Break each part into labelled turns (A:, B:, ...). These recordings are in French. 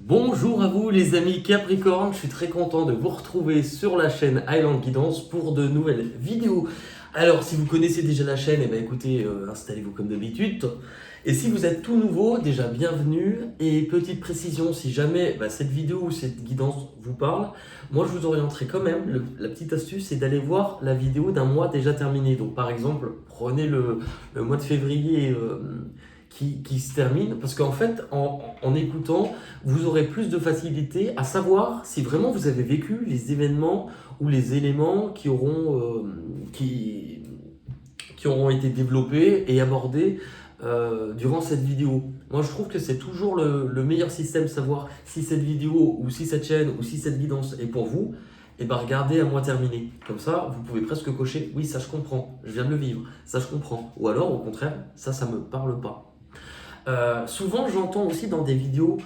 A: Bonjour à vous les amis Capricorne, je suis très content de vous retrouver sur la chaîne Highland Guidance pour de nouvelles vidéos. Alors si vous connaissez déjà la chaîne, écoutez, installez-vous comme d'habitude. Et si vous êtes tout nouveau, déjà bienvenue. Et petite précision, si jamais cette vidéo ou cette guidance vous parle, moi je vous orienterai quand même, la petite astuce c'est d'aller voir la vidéo d'un mois déjà terminé. Donc par exemple, prenez le mois de février qui se termine, parce qu'en fait en écoutant, vous aurez plus de facilité à savoir si vraiment vous avez vécu les événements ou les éléments qui auront été développés et abordés durant cette vidéo. Moi je trouve que c'est toujours le meilleur système, savoir si cette vidéo ou si cette chaîne ou si cette guidance est pour vous. Et regardez à moi terminé. Comme ça, vous pouvez presque cocher, oui ça je comprends, je viens de le vivre, ça je comprends. Ou alors au contraire, ça me parle pas. Souvent, j'entends aussi dans des vidéos,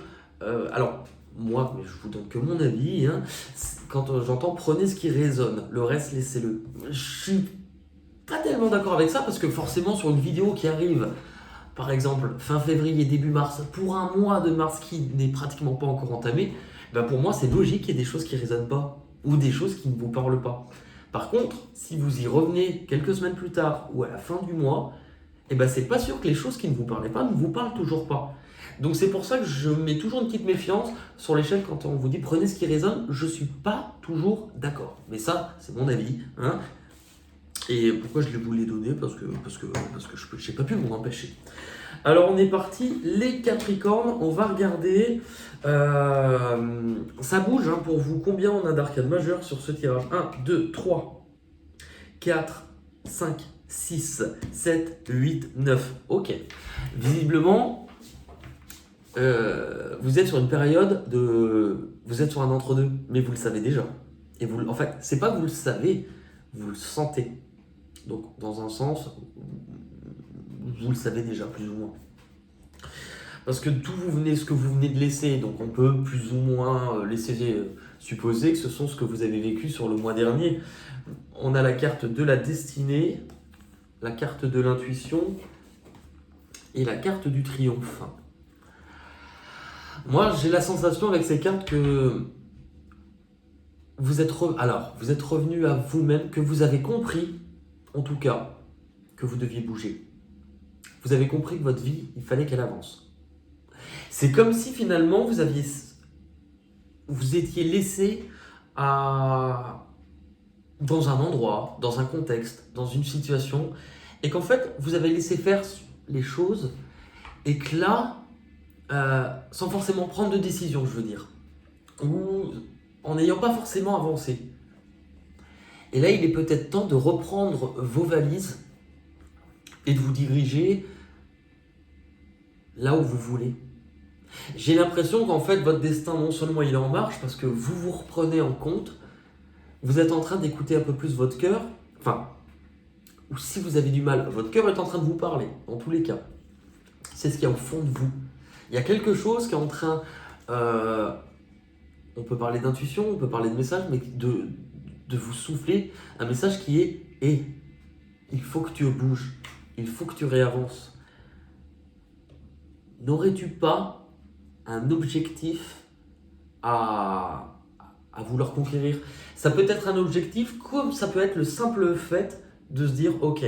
A: alors moi, mais je vous donne que mon avis, hein, quand j'entends prenez ce qui résonne, le reste laissez-le. Je suis pas tellement d'accord avec ça parce que forcément, sur une vidéo qui arrive, par exemple, fin février, début mars, pour un mois de mars qui n'est pratiquement pas encore entamé, pour moi, c'est logique qu'il y ait des choses qui résonnent pas ou des choses qui ne vous parlent pas. Par contre, si vous y revenez quelques semaines plus tard ou à la fin du mois, c'est pas sûr que les choses qui ne vous parlaient pas ne vous parlent toujours pas. Donc c'est pour ça que je mets toujours une petite méfiance sur l'échelle quand on vous dit prenez ce qui résonne. Je suis pas toujours d'accord. Mais ça, c'est mon avis. Hein. Et pourquoi je vous l'ai donné parce que je n'ai pas pu m'en empêcher. Alors on est parti, les Capricornes, on va regarder. Ça bouge hein, pour vous. Combien on a d'arcades majeures sur ce tirage? 1, 2, 3, 4, 5, 6, 7, 8, 9. Ok. Visiblement, vous êtes sur une période de... Vous êtes sur un entre-deux, mais vous le savez déjà. Et vous, en fait, c'est pas que vous le savez, vous le sentez. Donc, dans un sens, vous le savez déjà, plus ou moins. Parce que ce que vous venez de laisser, donc on peut plus ou moins laisser supposer que ce sont ce que vous avez vécu sur le mois dernier. On a la carte de la destinée, la carte de l'intuition et la carte du triomphe. Moi, j'ai la sensation avec ces cartes que vous êtes revenu à vous-même, que vous avez compris, en tout cas, que vous deviez bouger. Vous avez compris que votre vie, il fallait qu'elle avance. C'est comme si finalement vous étiez laissé dans un endroit, dans un contexte, dans une situation, et qu'en fait, vous avez laissé faire les choses, et que là, sans forcément prendre de décision, je veux dire, ou en n'ayant pas forcément avancé. Et là, il est peut-être temps de reprendre vos valises et de vous diriger là où vous voulez. J'ai l'impression qu'en fait, votre destin, non seulement il est en marche, parce que vous vous reprenez en compte, vous êtes en train d'écouter un peu plus votre cœur, ou si vous avez du mal, votre cœur est en train de vous parler, dans tous les cas. C'est ce qu'il y a au fond de vous. Il y a quelque chose qui est en train... on peut parler d'intuition, on peut parler de message, mais de vous souffler un message qui est « il faut que tu bouges, il faut que tu réavances ». N'aurais-tu pas un objectif à vouloir conquérir? Ça peut être un objectif comme ça peut être le simple fait de se dire « ok,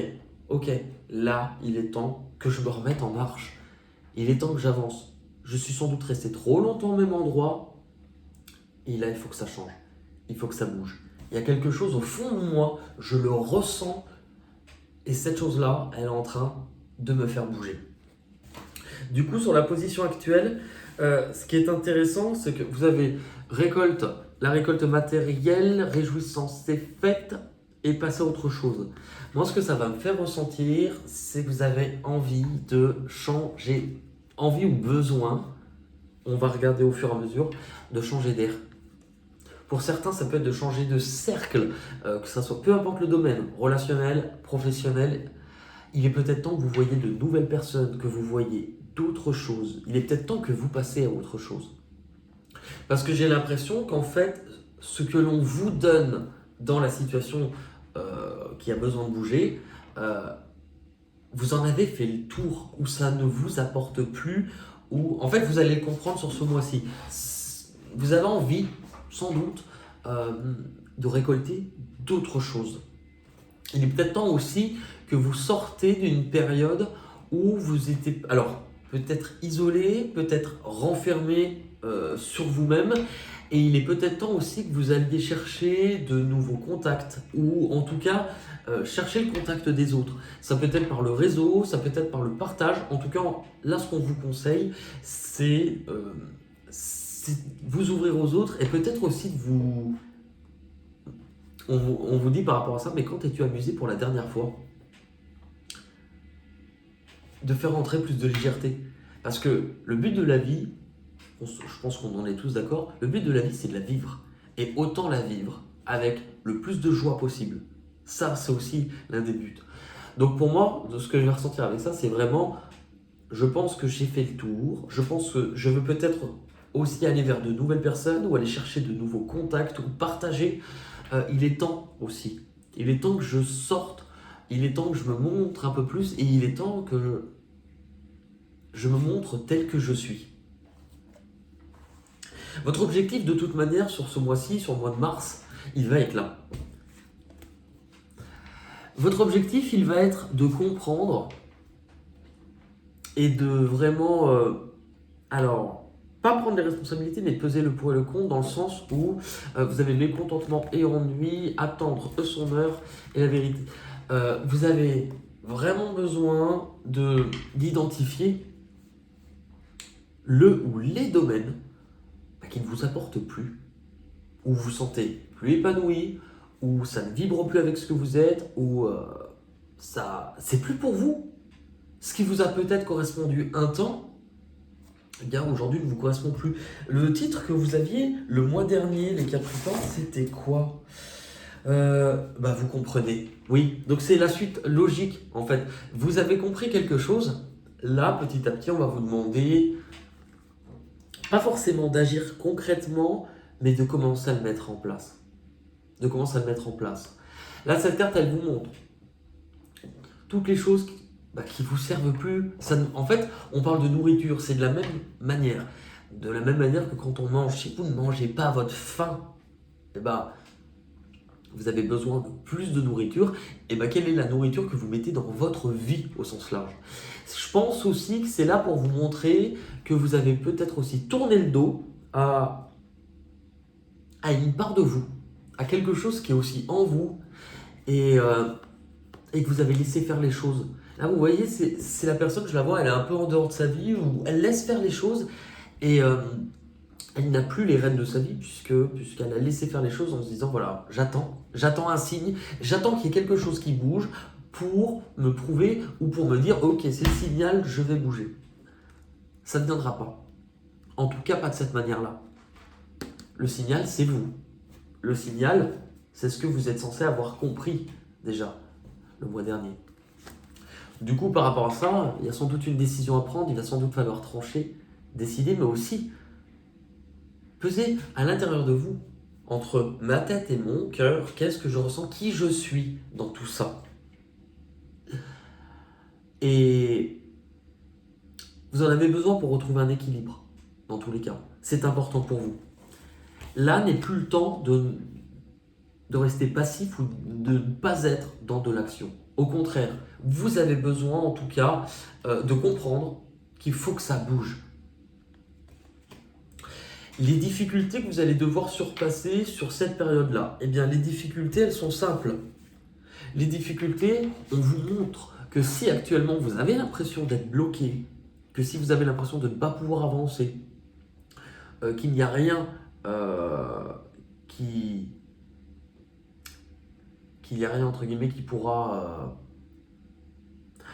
A: là, il est temps que je me remette en marche. Il est temps que j'avance. Je suis sans doute resté trop longtemps au même endroit. Et là, il faut que ça change. Il faut que ça bouge. Il y a quelque chose au fond de moi, je le ressens. Et cette chose-là, elle est en train de me faire bouger. » Du coup, sur la position actuelle, ce qui est intéressant, c'est que vous avez la récolte matérielle, réjouissance, c'est faite, et passer à autre chose. Moi, ce que ça va me faire ressentir, c'est que vous avez envie de changer, envie ou besoin, on va regarder au fur et à mesure, de changer d'air. Pour certains, ça peut être de changer de cercle, que ça soit peu importe le domaine, relationnel, professionnel. Il est peut-être temps que vous voyez de nouvelles personnes, que vous voyez d'autres choses. Il est peut-être temps que vous passez à autre chose. Parce que j'ai l'impression qu'en fait, ce que l'on vous donne dans la situation qui a besoin de bouger, vous en avez fait le tour, ou ça ne vous apporte plus, ou en fait vous allez le comprendre sur ce mois-ci. vous avez envie, sans doute, de récolter d'autres choses. Il est peut-être temps aussi que vous sortez d'une période où vous étiez, alors peut-être isolé, peut-être renfermé sur vous-même, et il est peut-être temps aussi que vous alliez chercher de nouveaux contacts, ou en tout cas chercher le contact des autres. Ça peut être par le réseau, ça peut être par le partage. En tout cas, là, ce qu'on vous conseille, c'est vous ouvrir aux autres, et peut-être aussi de vous... On vous dit par rapport à ça, mais quand es-tu amusé pour la dernière fois? De faire entrer plus de légèreté. Parce que le but de la vie, je pense qu'on en est tous d'accord, le but de la vie, c'est de la vivre. Et autant la vivre avec le plus de joie possible. Ça, c'est aussi l'un des buts. Donc pour moi, de ce que je vais ressentir avec ça, c'est vraiment, je pense que j'ai fait le tour. Je pense que je veux peut-être aussi aller vers de nouvelles personnes ou aller chercher de nouveaux contacts ou partager. Il est temps aussi. Il est temps que je sorte. Il est temps que je me montre un peu plus. Et il est temps que je me montre tel que je suis. Votre objectif, de toute manière, sur ce mois-ci, sur le mois de mars, il va être là. Votre objectif, il va être de comprendre et de vraiment... alors, pas prendre les responsabilités, mais peser le pour et le contre, dans le sens où vous avez mécontentement et ennui, attendre son heure et la vérité. Vous avez vraiment besoin d'identifier le ou les domaines qui ne vous apportent plus, où vous vous sentez plus épanoui, où ça ne vibre plus avec ce que vous êtes, où c'est plus pour vous. Ce qui vous a peut-être correspondu un temps, eh bien aujourd'hui ne vous correspond plus. Le titre que vous aviez le mois dernier, les Capricornes, c'était quoi? Vous comprenez. Oui, donc c'est la suite logique en fait. Vous avez compris quelque chose. Là, petit à petit, on va vous demander, pas forcément d'agir concrètement, mais de commencer à le mettre en place. De commencer à le mettre en place. Là, cette carte, elle vous montre toutes les choses qui vous servent plus. En fait, on parle de nourriture, c'est de la même manière. De la même manière que quand on mange, si vous ne mangez pas à votre faim, vous avez besoin de plus de nourriture. Quelle est la nourriture que vous mettez dans votre vie au sens large? Je pense aussi que c'est là pour vous montrer que vous avez peut-être aussi tourné le dos à une part de vous, à quelque chose qui est aussi en vous, et que vous avez laissé faire les choses. Là, vous voyez, c'est la personne, je la vois, elle est un peu en dehors de sa vie, où elle laisse faire les choses, et elle n'a plus les rênes de sa vie, puisqu'elle a laissé faire les choses en se disant, voilà, j'attends un signe, j'attends qu'il y ait quelque chose qui bouge pour me prouver, ou pour me dire, ok, c'est le signal, je vais bouger. Ça ne viendra pas. En tout cas, pas de cette manière-là. Le signal, c'est vous. Le signal, c'est ce que vous êtes censé avoir compris déjà le mois dernier. Du coup, par rapport à ça, il y a sans doute une décision à prendre, il va sans doute falloir trancher, décider, mais aussi peser à l'intérieur de vous, entre ma tête et mon cœur, qu'est-ce que je ressens, qui je suis dans tout ça. Et vous en avez besoin pour retrouver un équilibre, dans tous les cas. C'est important pour vous. Là n'est plus le temps de rester passif ou de ne pas être dans de l'action. Au contraire, vous avez besoin en tout cas de comprendre qu'il faut que ça bouge. Les difficultés que vous allez devoir surpasser sur cette période-là, les difficultés, elles sont simples. Les difficultés, on vous montre que si actuellement vous avez l'impression d'être bloqué, que si vous avez l'impression de ne pas pouvoir avancer, qu'il n'y a rien qu'il n'y a rien entre guillemets qui pourra...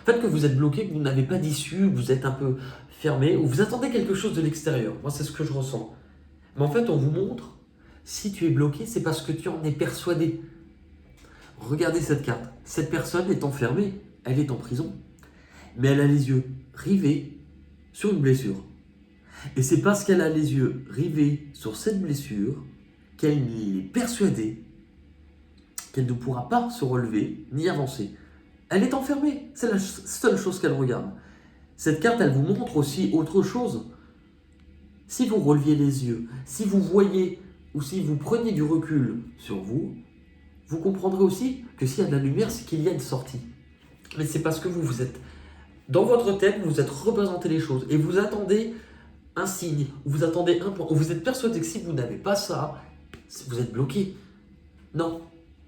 A: En fait, que vous êtes bloqué, que vous n'avez pas d'issue, que vous êtes un peu fermé, ou vous attendez quelque chose de l'extérieur. Moi, c'est ce que je ressens. Mais en fait, on vous montre, si tu es bloqué, c'est parce que tu en es persuadé. Regardez cette carte. Cette personne est enfermée, elle est en prison, mais elle a les yeux rivés sur une blessure. Et c'est parce qu'elle a les yeux rivés sur cette blessure qu'elle est persuadée qu'elle ne pourra pas se relever ni avancer. Elle est enfermée, c'est la seule chose qu'elle regarde. Cette carte, elle vous montre aussi autre chose. Si vous releviez les yeux, si vous voyez ou si vous preniez du recul sur vous, vous comprendrez aussi que s'il y a de la lumière, c'est qu'il y a une sortie. Mais c'est parce que vous êtes dans votre tête, vous êtes représenté les choses et vous attendez un signe, vous attendez un point, vous êtes persuadé que si vous n'avez pas ça, vous êtes bloqué. Non.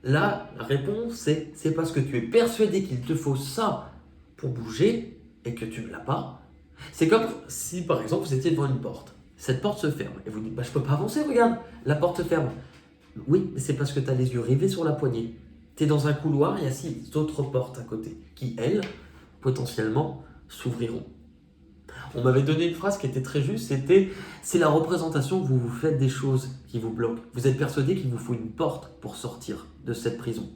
A: Là, la réponse, c'est parce que tu es persuadé qu'il te faut ça pour bouger et que tu ne l'as pas. C'est comme si, par exemple, vous étiez devant une porte. Cette porte se ferme et vous dites, je ne peux pas avancer, regarde, la porte se ferme. Oui, mais c'est parce que tu as les yeux rivés sur la poignée. Tu es dans un couloir, il y a 6 autres portes à côté qui, elles, potentiellement, s'ouvriront. On m'avait donné une phrase qui était très juste, c'était « c'est la représentation que vous vous faites des choses qui vous bloquent. Vous êtes persuadé qu'il vous faut une porte pour sortir de cette prison.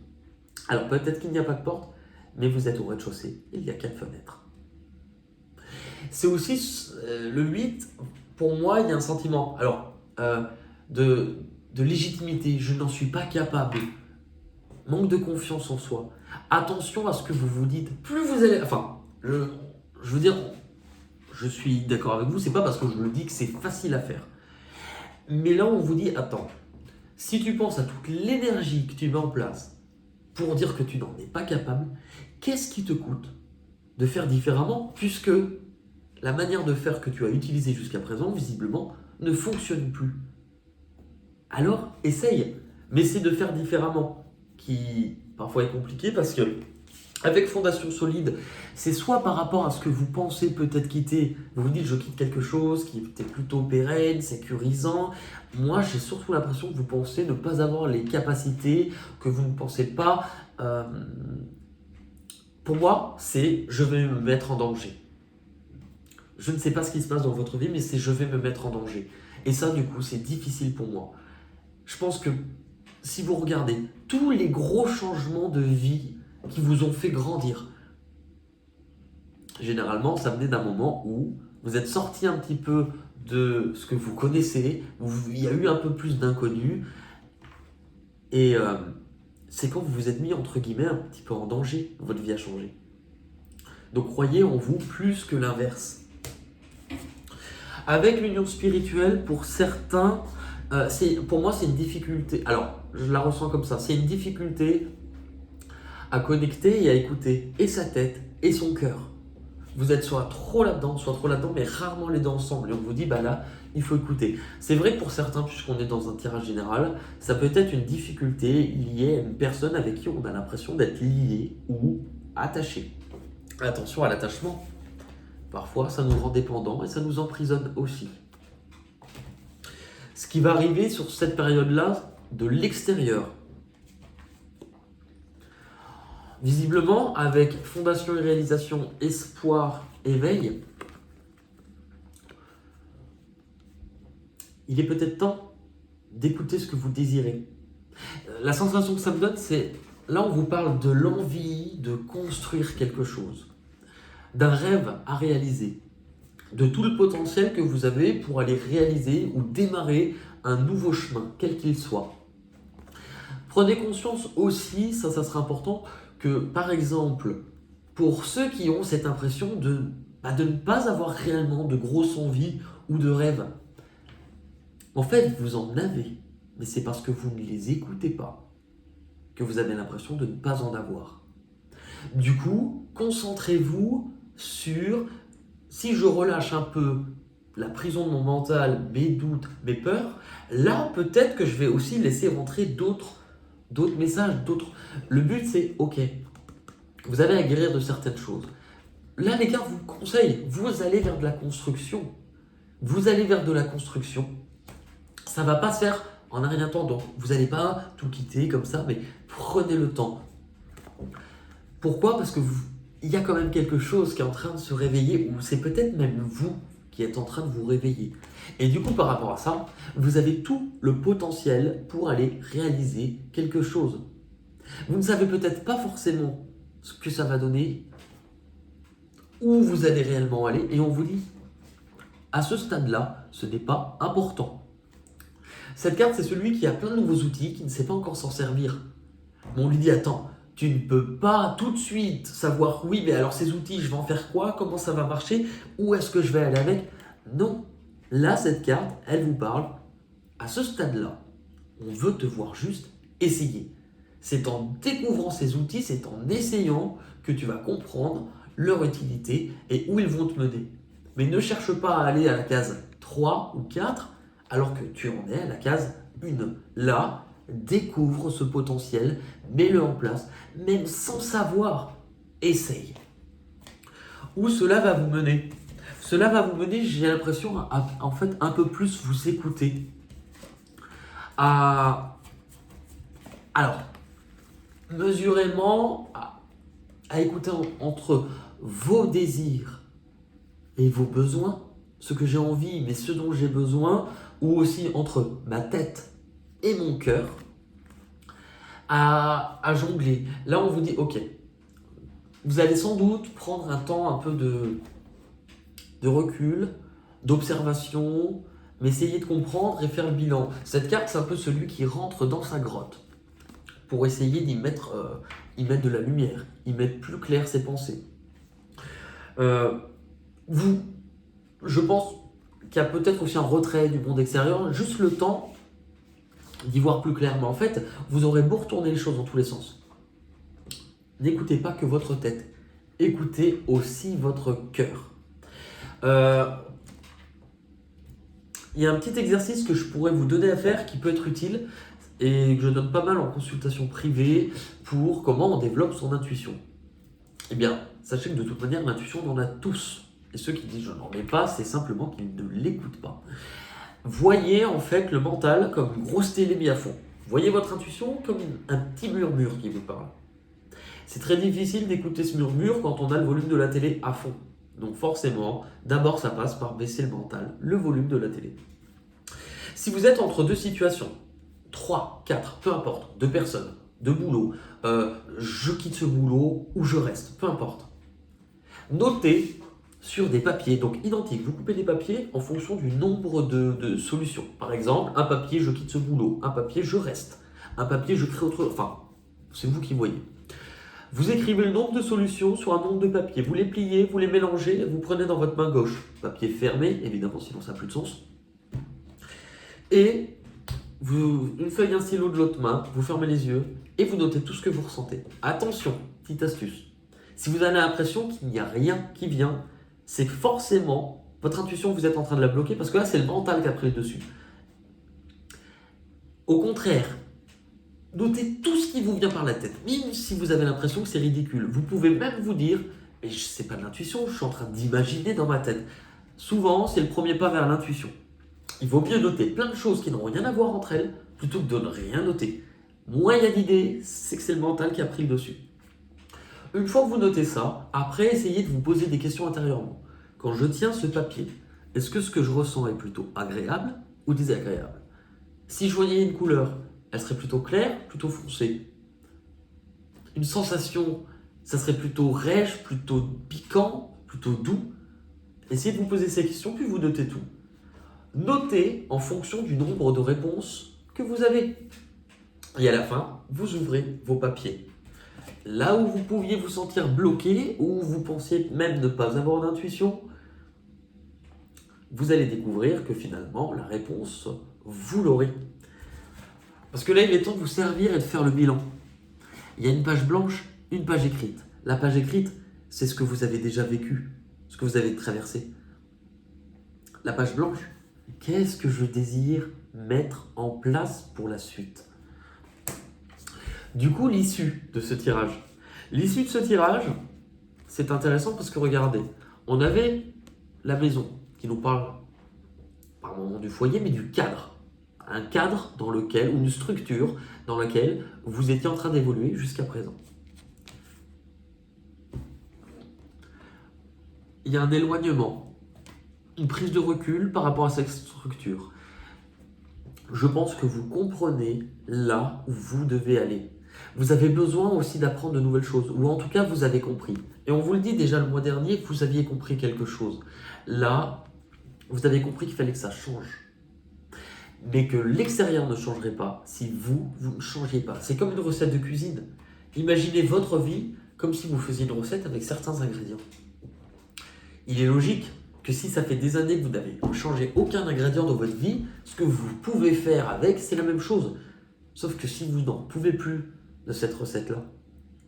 A: Alors peut-être qu'il n'y a pas de porte, mais vous êtes au rez-de-chaussée, il y a 4 fenêtres. » C'est aussi le 8, pour moi, il y a un sentiment de légitimité, je n'en suis pas capable, manque de confiance en soi. Attention à ce que vous vous dites, plus vous allez... je veux dire... Je suis d'accord avec vous, c'est pas parce que je le dis que c'est facile à faire. Mais là, on vous dit, attends, si tu penses à toute l'énergie que tu mets en place pour dire que tu n'en es pas capable, qu'est-ce qui te coûte de faire différemment puisque la manière de faire que tu as utilisée jusqu'à présent, visiblement, ne fonctionne plus. Alors, essaye. Mais c'est de faire différemment, qui parfois est compliqué parce que avec fondation solide, c'est soit par rapport à ce que vous pensez peut-être quitter, vous vous dites je quitte quelque chose qui était plutôt pérenne, sécurisant. Moi j'ai surtout l'impression que vous pensez ne pas avoir les capacités, que vous ne pensez pas... Pour moi, c'est je vais me mettre en danger. Je ne sais pas ce qui se passe dans votre vie, mais c'est je vais me mettre en danger. Et ça du coup c'est difficile pour moi. Je pense que si vous regardez tous les gros changements de vie qui vous ont fait grandir. Généralement, ça venait d'un moment où vous êtes sorti un petit peu de ce que vous connaissez, où il y a eu un peu plus d'inconnu, et c'est quand vous vous êtes mis, entre guillemets, un petit peu en danger, votre vie a changé. Donc croyez en vous plus que l'inverse. Avec l'union spirituelle, pour certains, pour moi c'est une difficulté. Alors, je la ressens comme ça, c'est une difficulté à connecter et à écouter et sa tête et son cœur. Vous êtes soit trop là-dedans, mais rarement les deux ensemble. Et on vous dit, là, il faut écouter. C'est vrai que pour certains, puisqu'on est dans un tirage général, ça peut être une difficulté liée à une personne avec qui on a l'impression d'être lié ou attaché. Attention à l'attachement. Parfois, ça nous rend dépendants et ça nous emprisonne aussi. Ce qui va arriver sur cette période-là, de l'extérieur, visiblement, avec fondation et réalisation, espoir, éveil, il est peut-être temps d'écouter ce que vous désirez. La sensation que ça me donne, c'est, là on vous parle de l'envie de construire quelque chose, d'un rêve à réaliser, de tout le potentiel que vous avez pour aller réaliser ou démarrer un nouveau chemin, quel qu'il soit. Prenez conscience aussi, ça sera important, que par exemple, pour ceux qui ont cette impression de ne pas avoir réellement de grosses envies ou de rêves, en fait vous en avez, mais c'est parce que vous ne les écoutez pas que vous avez l'impression de ne pas en avoir. Du coup, concentrez-vous sur, si je relâche un peu la prison de mon mental, mes doutes, mes peurs, là peut-être que je vais aussi laisser rentrer d'autres messages, Le but c'est, ok, vous allez à guérir de certaines choses. Là les gars, vous conseille, vous allez vers de la construction. Vous allez vers de la construction. Ça ne va pas se faire en un rien de temps, donc vous n'allez pas tout quitter comme ça, mais prenez le temps. Pourquoi ? Parce que il y a quand même quelque chose qui est en train de se réveiller, ou c'est peut-être même vous qui êtes en train de vous réveiller. Et du coup, par rapport à ça, vous avez tout le potentiel pour aller réaliser quelque chose. Vous ne savez peut-être pas forcément ce que ça va donner, où vous allez réellement aller, et on vous dit, à ce stade-là, ce n'est pas important. Cette carte, c'est celui qui a plein de nouveaux outils, qui ne sait pas encore s'en servir. Mais on lui dit, attends, tu ne peux pas tout de suite savoir, oui, mais alors ces outils, je vais en faire quoi ? Comment ça va marcher ? Où est-ce que je vais aller avec ? Non. Là, cette carte, elle vous parle, à ce stade-là, on veut te voir juste essayer. C'est en découvrant ces outils, c'est en essayant que tu vas comprendre leur utilité et où ils vont te mener. Mais ne cherche pas à aller à la case 3 ou 4 alors que tu en es à la case 1. Là, découvre ce potentiel, mets-le en place, même sans savoir, essaye. Où cela va vous mener? Cela va vous mener, j'ai l'impression, à en fait un peu plus vous écouter. Alors, mesurément, à écouter entre vos désirs et vos besoins, ce que j'ai envie, mais ce dont j'ai besoin, ou aussi entre ma tête et mon cœur, à jongler. Là, on vous dit, ok, vous allez sans doute prendre un temps un peu de recul, d'observation, mais essayez de comprendre et faire le bilan. Cette carte, c'est un peu celui qui rentre dans sa grotte pour essayer d'y mettre, de la lumière, y mettre plus clair ses pensées. Je pense qu'il y a peut-être aussi un retrait du monde extérieur, juste le temps d'y voir plus clair. Mais en fait, vous aurez beau retourner les choses dans tous les sens. N'écoutez pas que votre tête, écoutez aussi votre cœur. Il y a un petit exercice que je pourrais vous donner à faire qui peut être utile et que je donne pas mal en consultation privée pour comment on développe son intuition. Eh bien, sachez que de toute manière, l'intuition, on en a tous. Et ceux qui disent je n'en ai pas, c'est simplement qu'ils ne l'écoutent pas. Voyez en fait le mental comme une grosse télé mise à fond. Voyez votre intuition comme un petit murmure qui vous parle. C'est très difficile d'écouter ce murmure quand on a le volume de la télé à fond. Donc forcément, d'abord ça passe par baisser le mental, le volume de la télé. Si vous êtes entre deux situations, 3, 4, peu importe, 2 personnes, 2 boulots, je quitte ce boulot ou je reste, peu importe. Notez sur des papiers, donc identiques, vous coupez des papiers en fonction du nombre de solutions. Par exemple, un papier, je quitte ce boulot, un papier, je reste, un papier, je crée autre... Enfin, c'est vous qui voyez. Vous écrivez le nombre de solutions sur un nombre de papiers, vous les pliez, vous les mélangez, vous prenez dans votre main gauche, papier fermé, évidemment, sinon ça n'a plus de sens. Et une feuille, un stylo de l'autre main, vous fermez les yeux et vous notez tout ce que vous ressentez. Attention, petite astuce. Si vous avez l'impression qu'il n'y a rien qui vient, c'est forcément votre intuition, vous êtes en train de la bloquer parce que là, c'est le mental qui a pris le dessus. Au contraire, notez tout ce qui vous vient par la tête, même si vous avez l'impression que c'est ridicule. Vous pouvez même vous dire, mais c'est pas de l'intuition, je suis en train d'imaginer dans ma tête. Souvent, c'est le premier pas vers l'intuition. Il vaut mieux noter plein de choses qui n'ont rien à voir entre elles, plutôt que de ne rien noter. Moins il y a d'idées, c'est que c'est le mental qui a pris le dessus. Une fois que vous notez ça, après essayez de vous poser des questions intérieurement. Quand je tiens ce papier, est-ce que ce que je ressens est plutôt agréable ou désagréable? Si je voyais une couleur, elle serait plutôt claire, plutôt foncée? Une sensation, ça serait plutôt rêche, plutôt piquant, plutôt doux? Essayez de vous poser ces questions, puis vous notez tout. Notez en fonction du nombre de réponses que vous avez. Et à la fin, vous ouvrez vos papiers. Là où vous pouviez vous sentir bloqué, ou vous pensiez même ne pas avoir d'intuition, vous allez découvrir que finalement, la réponse, vous l'aurez. Parce que là, il est temps de vous servir et de faire le bilan. Il y a une page blanche, une page écrite. La page écrite, c'est ce que vous avez déjà vécu, ce que vous avez traversé. La page blanche, qu'est-ce que je désire mettre en place pour la suite? Du coup, l'issue de ce tirage. L'issue de ce tirage, c'est intéressant parce que regardez, on avait la maison qui nous parle par moment du foyer, mais du cadre. Un cadre dans lequel, ou une structure dans laquelle vous étiez en train d'évoluer jusqu'à présent. Il y a un éloignement, une prise de recul par rapport à cette structure. Je pense que vous comprenez là où vous devez aller. Vous avez besoin aussi d'apprendre de nouvelles choses, ou en tout cas vous avez compris. Et on vous le dit déjà le mois dernier, vous aviez compris quelque chose. Là, vous avez compris qu'il fallait que ça change. Mais que l'extérieur ne changerait pas si vous ne changiez pas. C'est comme une recette de cuisine. Imaginez votre vie comme si vous faisiez une recette avec certains ingrédients. Il est logique que si ça fait des années que vous n'avez changé aucun ingrédient dans votre vie, ce que vous pouvez faire avec, c'est la même chose. Sauf que si vous n'en pouvez plus de cette recette-là,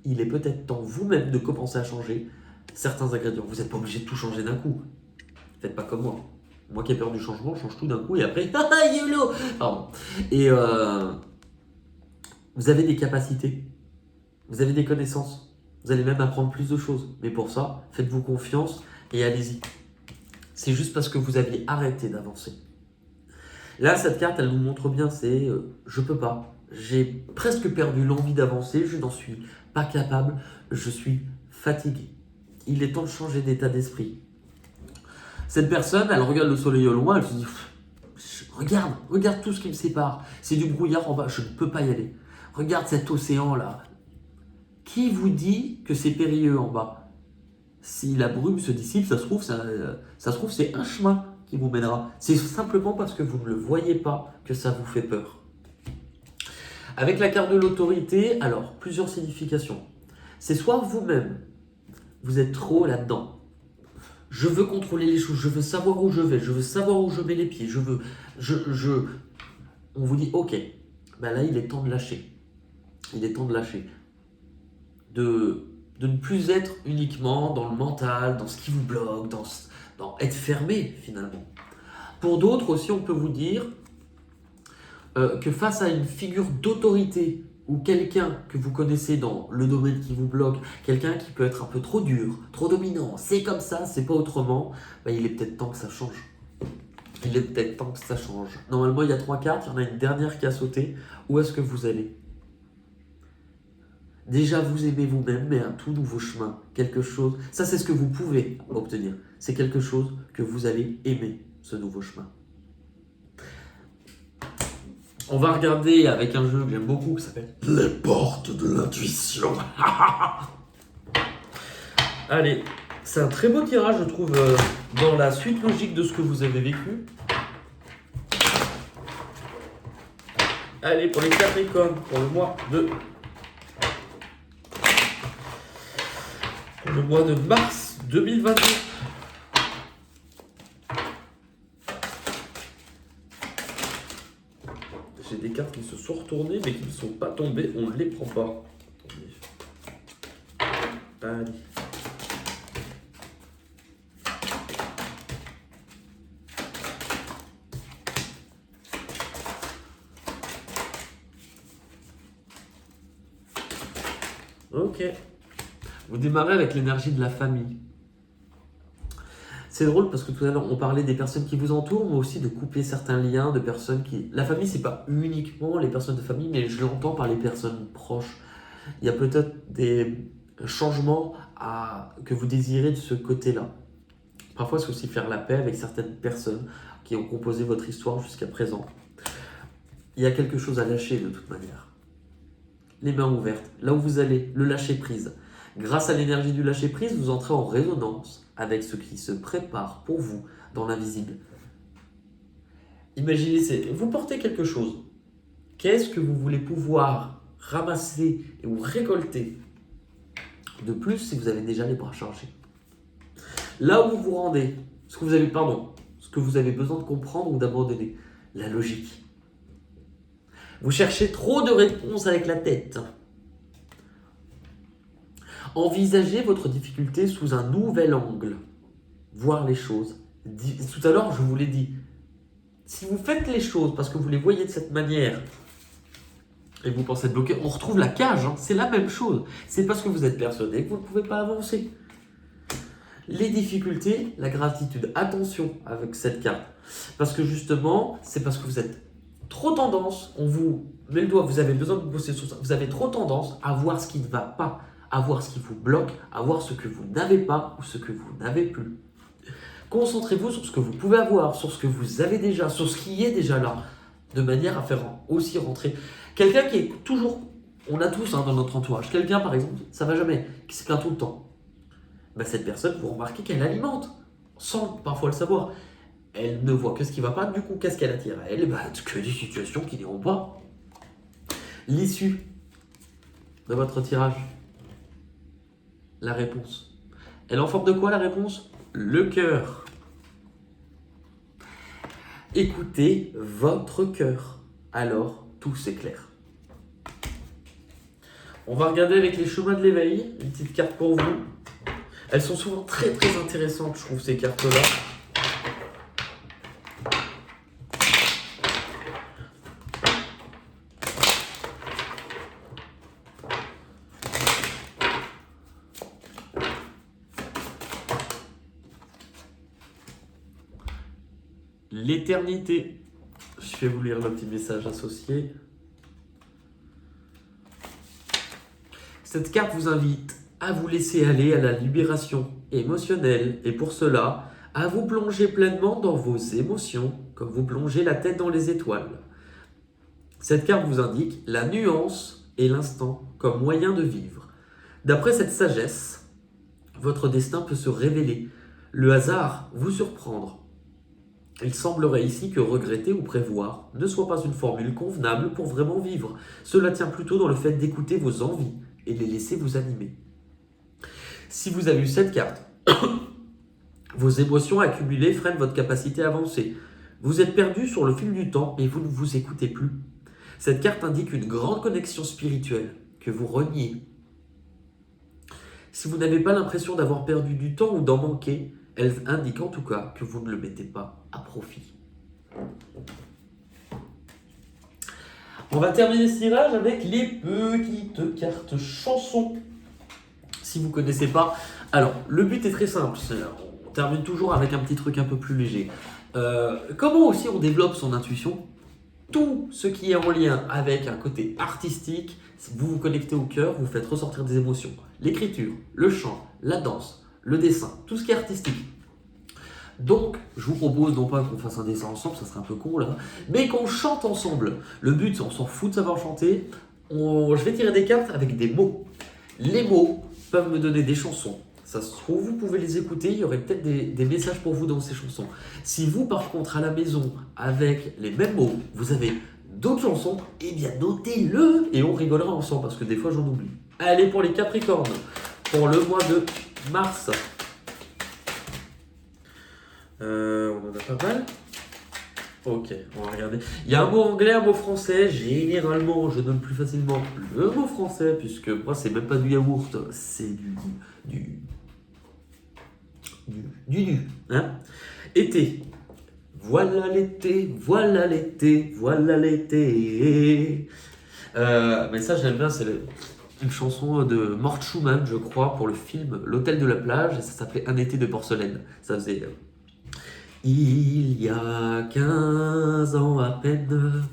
A: il est peut-être temps vous-même de commencer à changer certains ingrédients. Vous n'êtes pas obligé de tout changer d'un coup. Faites pas comme moi. Moi qui ai peur du changement, je change tout d'un coup et après, YOLO. Pardon. Et vous avez des capacités, vous avez des connaissances, vous allez même apprendre plus de choses. Mais pour ça, faites-vous confiance et allez-y. C'est juste parce que vous aviez arrêté d'avancer. Là, cette carte, elle nous montre bien, c'est je peux pas. J'ai presque perdu l'envie d'avancer, je n'en suis pas capable, je suis fatigué. Il est temps de changer d'état d'esprit. Cette personne, elle regarde le soleil au loin, elle se dit regarde tout ce qui me sépare. C'est du brouillard en bas, je ne peux pas y aller. Regarde cet océan là. Qui vous dit que c'est périlleux en bas? Si la brume se dissipe, ça se trouve, c'est un chemin qui vous mènera. C'est simplement parce que vous ne le voyez pas que ça vous fait peur. Avec la carte de l'autorité, alors, plusieurs significations. C'est soit vous-même, vous êtes trop là-dedans. Je veux contrôler les choses, je veux savoir où je vais, je veux savoir où je mets les pieds, on vous dit, ok, ben là, il est temps de lâcher. Il est temps de lâcher. De ne plus être uniquement dans le mental, dans ce qui vous bloque, dans être fermé finalement. Pour d'autres aussi, on peut vous dire que face à une figure d'autorité ou quelqu'un que vous connaissez dans le domaine qui vous bloque, quelqu'un qui peut être un peu trop dur, trop dominant, c'est comme ça, c'est pas autrement, ben il est peut-être temps que ça change. Il est peut-être temps que ça change. Normalement, il y a 3 cartes, il y en a une dernière qui a sauté. Où est-ce que vous allez ? Déjà, vous aimez vous-même, mais un tout nouveau chemin, quelque chose. Ça, c'est ce que vous pouvez obtenir. C'est quelque chose que vous allez aimer, ce nouveau chemin. On va regarder avec un jeu que j'aime beaucoup qui s'appelle Les portes de l'intuition. Allez, c'est un très beau tirage, je trouve, dans la suite logique de ce que vous avez vécu. Allez, pour les Capricornes, pour le mois de mars 2022. J'ai des cartes qui se sont retournées mais qui ne sont pas tombées, on ne les prend pas. Allez. Ok. Vous démarrez avec l'énergie de la famille. C'est drôle parce que tout à l'heure, on parlait des personnes qui vous entourent, mais aussi de couper certains liens de personnes qui... La famille, c'est pas uniquement les personnes de famille, mais je l'entends par les personnes proches. Il y a peut-être des changements que vous désirez de ce côté-là. Parfois, c'est aussi faire la paix avec certaines personnes qui ont composé votre histoire jusqu'à présent. Il y a quelque chose à lâcher de toute manière. Les mains ouvertes, là où vous allez, le lâcher-prise. Grâce à l'énergie du lâcher-prise, vous entrez en résonance avec ce qui se prépare pour vous dans l'invisible. Imaginez, vous portez quelque chose. Qu'est-ce que vous voulez pouvoir ramasser ou récolter de plus si vous avez déjà les bras chargés? Là où vous vous rendez, ce que vous avez besoin de comprendre ou d'abandonner, la logique. Vous cherchez trop de réponses avec la tête. Envisagez votre difficulté sous un nouvel angle. Voir les choses. Tout à l'heure, je vous l'ai dit. Si vous faites les choses parce que vous les voyez de cette manière et vous pensez être bloqué, on retrouve la cage. C'est la même chose. C'est parce que vous êtes persuadé que vous ne pouvez pas avancer. Les difficultés, la gratitude. Attention avec cette carte. Parce que justement, c'est parce que vous êtes trop tendance, on vous met le doigt, vous avez besoin de bosser sur ça, vous avez trop tendance à voir ce qui ne va pas, à voir ce qui vous bloque, à voir ce que vous n'avez pas ou ce que vous n'avez plus. Concentrez-vous sur ce que vous pouvez avoir, sur ce que vous avez déjà, sur ce qui est déjà là, de manière à faire aussi rentrer quelqu'un qui est toujours, on a tous dans notre entourage, quelqu'un par exemple, ça va jamais, qui se plaint tout le temps. Ben, cette personne, vous remarquez qu'elle alimente, sans parfois le savoir. Elle ne voit que ce qui ne va pas, du coup, qu'est-ce qu'elle attire à elle? Que des situations qui n'iront pas. L'issue de votre tirage. La réponse. Elle est en forme de quoi la réponse? Le cœur. Écoutez votre cœur. Alors, tout s'éclaire. On va regarder avec les chemins de l'éveil, une petite carte pour vous. Elles sont souvent très très intéressantes, je trouve, ces cartes-là. L'éternité. Je vais vous lire le petit message associé. Cette carte vous invite à vous laisser aller à la libération émotionnelle et pour cela, à vous plonger pleinement dans vos émotions comme vous plongez la tête dans les étoiles. Cette carte vous indique la nuance et l'instant comme moyen de vivre. D'après cette sagesse, votre destin peut se révéler, le hasard vous surprendre. Il semblerait ici que regretter ou prévoir ne soit pas une formule convenable pour vraiment vivre. Cela tient plutôt dans le fait d'écouter vos envies et de les laisser vous animer. Si vous avez eu cette carte, vos émotions accumulées freinent votre capacité à avancer. Vous êtes perdu sur le fil du temps et vous ne vous écoutez plus. Cette carte indique une grande connexion spirituelle que vous reniez. Si vous n'avez pas l'impression d'avoir perdu du temps ou d'en manquer, elle indique en tout cas que vous ne le mettez pas à profit. On va terminer ce tirage avec les petites cartes chansons. Si vous ne connaissez pas, alors le but est très simple. On termine toujours avec un petit truc un peu plus léger. Comment aussi on développe son intuition? Tout ce qui est en lien avec un côté artistique, vous vous connectez au cœur, vous faites ressortir des émotions. L'écriture, le chant, la danse, le dessin, tout ce qui est artistique. Donc, je vous propose non pas qu'on fasse un dessin ensemble, ça serait un peu con là, mais qu'on chante ensemble. Le but, on s'en fout de savoir chanter. Je vais tirer des cartes avec des mots. Les mots peuvent me donner des chansons. Ça se trouve, vous pouvez les écouter, il y aurait peut-être des messages pour vous dans ces chansons. Si vous, par contre, à la maison, avec les mêmes mots, vous avez d'autres chansons, eh bien notez-le et on rigolera ensemble, parce que des fois j'en oublie. Allez, pour les Capricornes, pour le mois de mars. On en a pas mal. Ok, on va regarder. Il y a un mot anglais, un mot français. Généralement, je donne plus facilement le mot français, puisque moi, c'est même pas du yaourt, c'est du hein. Été. Voilà l'été, voilà l'été, voilà l'été. Mais ça, j'aime bien, c'est une chanson de Mort Schumann, je crois, pour le film L'Hôtel de la plage, et ça s'appelait Un été de porcelaine. Ça faisait... Il y a 15 ans à peine,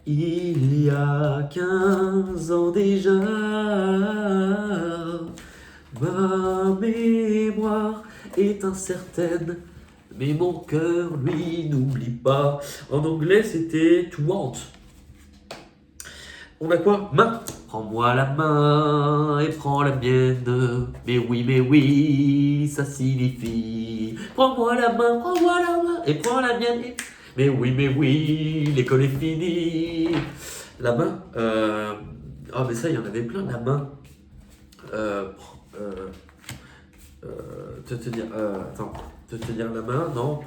A: il y a 15 ans déjà, ma mémoire est incertaine, mais mon cœur, lui, n'oublie pas. En anglais, c'était to want. On a quoi? Main. Prends-moi la main et prends la mienne. Mais oui, ça signifie. Prends-moi la main et prends la mienne. Mais oui, l'école est finie. La main. Ah, mais ça, il y en avait plein, la main. Te tenir. Attends. Te tenir la main, non,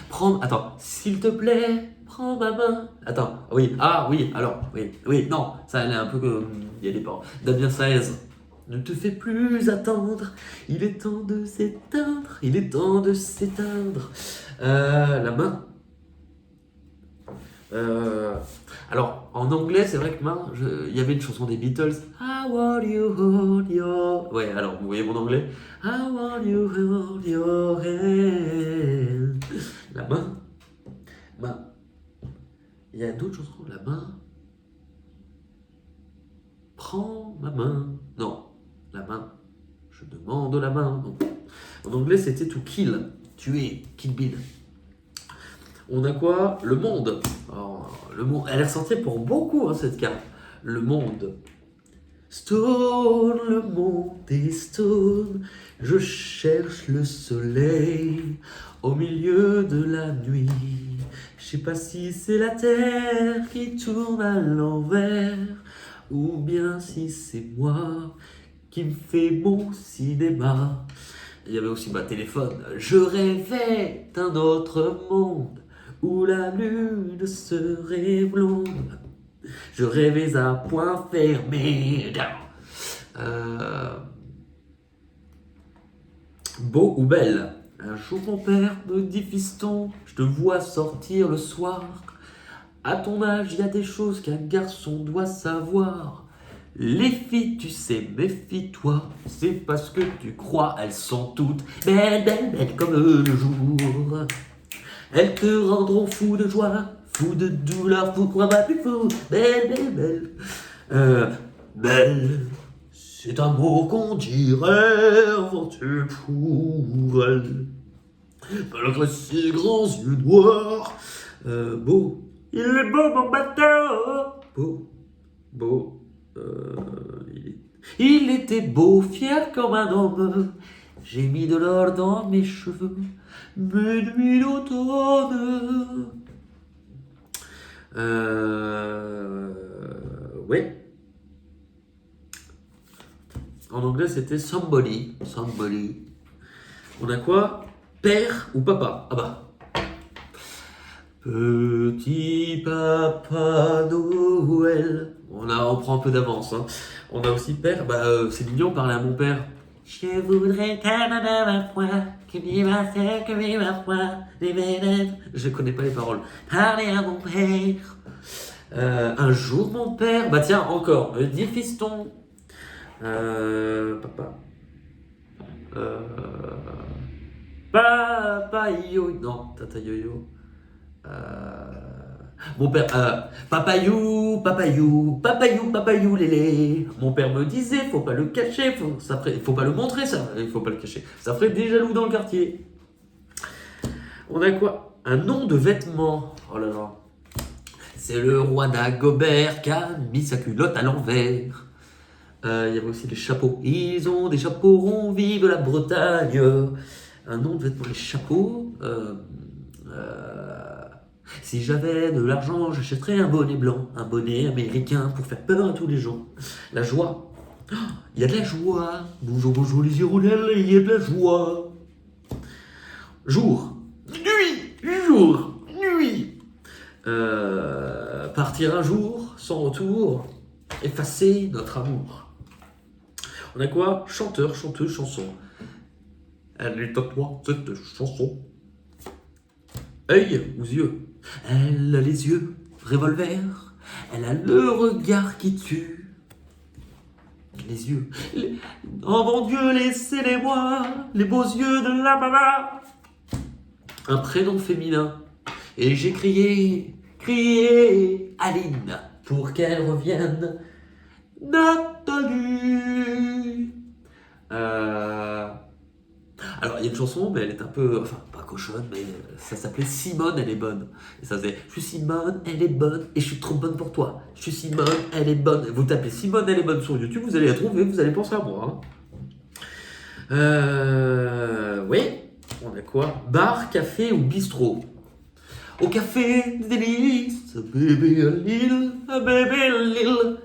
A: prends, attends, s'il te plaît, prends ma main. Attends, oui, alors, oui, non, ça elle est un peu comme, il y a des paroles. Damien Saez, ne te fais plus attendre, il est temps de s'éteindre, il est temps de s'éteindre. La main. Alors, en anglais, c'est vrai que main, il y avait une chanson des Beatles. I want you hold your... Ouais, alors, vous voyez mon anglais? I want you hold your hand. La main. Main. Il y a d'autres chansons. La main. Prends ma main. Non, la main. Je demande la main. Non. En anglais, c'était to kill. Tuer. Kill Bill. On a quoi? Le monde. Alors, le monde. Elle est ressentie pour beaucoup, hein, cette carte. Le monde. Stone, le monde est stone. Je cherche le soleil au milieu de la nuit. Je sais pas si c'est la terre qui tourne à l'envers ou bien si c'est moi qui me fais mon cinéma. Il y avait aussi ma téléphone. Je rêvais d'un autre monde où la lune serait blonde. Je rêvais à point fermé. Beau ou belle? Un jour mon père me dit fiston, je te vois sortir le soir. À ton âge, il y a des choses qu'un garçon doit savoir. Les filles, tu sais, méfie-toi, c'est parce que tu crois, elles sont toutes belles, belles, belles comme le jour. Elles te rendront fou de joie, fou de douleur, fou quoi va plus fou, belle, belle, belle. Belle, c'est un mot qu'on dirait inventé pour elle. Malgré ses grands yeux noirs, beau, il est beau mon bateau. Beau, il était beau, fier comme un homme. J'ai mis de l'or dans mes cheveux, mes nuits d'automne. Ouais. En anglais, c'était somebody. Somebody. On a quoi? Père ou papa? Ah bah. Petit papa Noël. On prend un peu d'avance. Hein. On a aussi père. Bah, c'est mignon, parler à mon père. Je voudrais Canada ma foi, que viva c'est, que viva foi, les vénètes. Je connais pas les paroles. Parler à mon père. Un jour, mon père. Bah, tiens, encore. Dis fiston. Papa. Papa yo. Non, tata yo-yo. Mon père, papayou, papayou, papayou, papayou, lélé. Mon père me disait, faut pas le cacher, faut pas le montrer, ça, il faut pas le cacher. Ça ferait des jaloux dans le quartier. On a quoi? Un nom de vêtement. Oh là là. C'est le roi d'Agobert qui a mis sa culotte à l'envers. Il y avait aussi les chapeaux. Ils ont des chapeaux ronds, vive la Bretagne. Un nom de vêtement, les chapeaux. Si j'avais de l'argent, j'achèterais un bonnet blanc, un bonnet américain pour faire peur à tous les gens. La joie. Il y a de la joie. Bonjour, bonjour les hirondelles, il y a de la joie. Jour. Nuit. Jour. Nuit. Partir un jour, sans retour. Effacer notre amour. On a quoi? Chanteur, chanteuse, chanson. Elle est à toi, cette chanson. Œil ou yeux? Elle a les yeux revolver, elle a le regard qui tue. Les yeux. Oh mon Dieu, laissez-les-moi, les beaux yeux de la maman. Un prénom féminin. Et j'ai crié Aline, pour qu'elle revienne. Nathalie. Alors, il y a une chanson, mais elle est un peu, enfin, pas cochonne, mais ça s'appelait Simone, elle est bonne. Et ça faisait, je suis Simone, elle est bonne, et je suis trop bonne pour toi. Je suis Simone, elle est bonne. Vous tapez Simone, elle est bonne sur YouTube, vous allez la trouver, vous allez penser à moi. Hein. Oui, on a quoi? Bar, café ou bistrot? Au café des délices, bébé à Lille, bébé à Lille.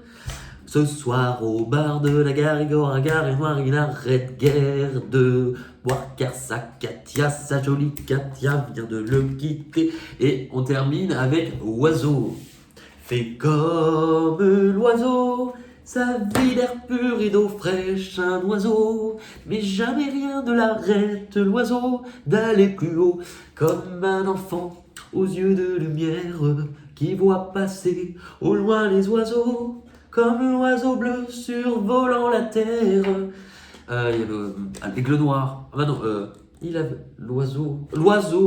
A: Ce soir au bar de la gare, Igor à gare et noir, il n'arrête guère de boire car sa Katia, sa jolie Katia vient de le quitter. Et on termine avec oiseau. Fait comme l'oiseau, sa vie d'air pur et d'eau fraîche, un oiseau. Mais jamais rien ne l'arrête, l'oiseau, d'aller plus haut. Comme un enfant aux yeux de lumière qui voit passer au loin les oiseaux. Comme l'oiseau bleu survolant la terre. Il y a l'aigle noir. Ah bah non, il avait l'oiseau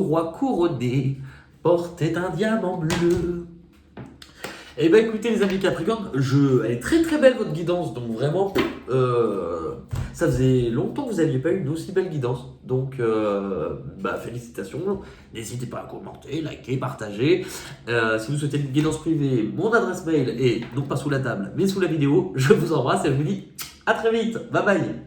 A: roi couronné portait un diamant bleu. Eh ben écoutez les amis Capricorne, elle est très très belle votre guidance, donc vraiment, ça faisait longtemps que vous n'aviez pas eu une aussi belle guidance, donc félicitations, n'hésitez pas à commenter, liker, partager, si vous souhaitez une guidance privée, mon adresse mail est non pas sous la table, mais sous la vidéo, je vous embrasse et je vous dis à très vite, bye bye.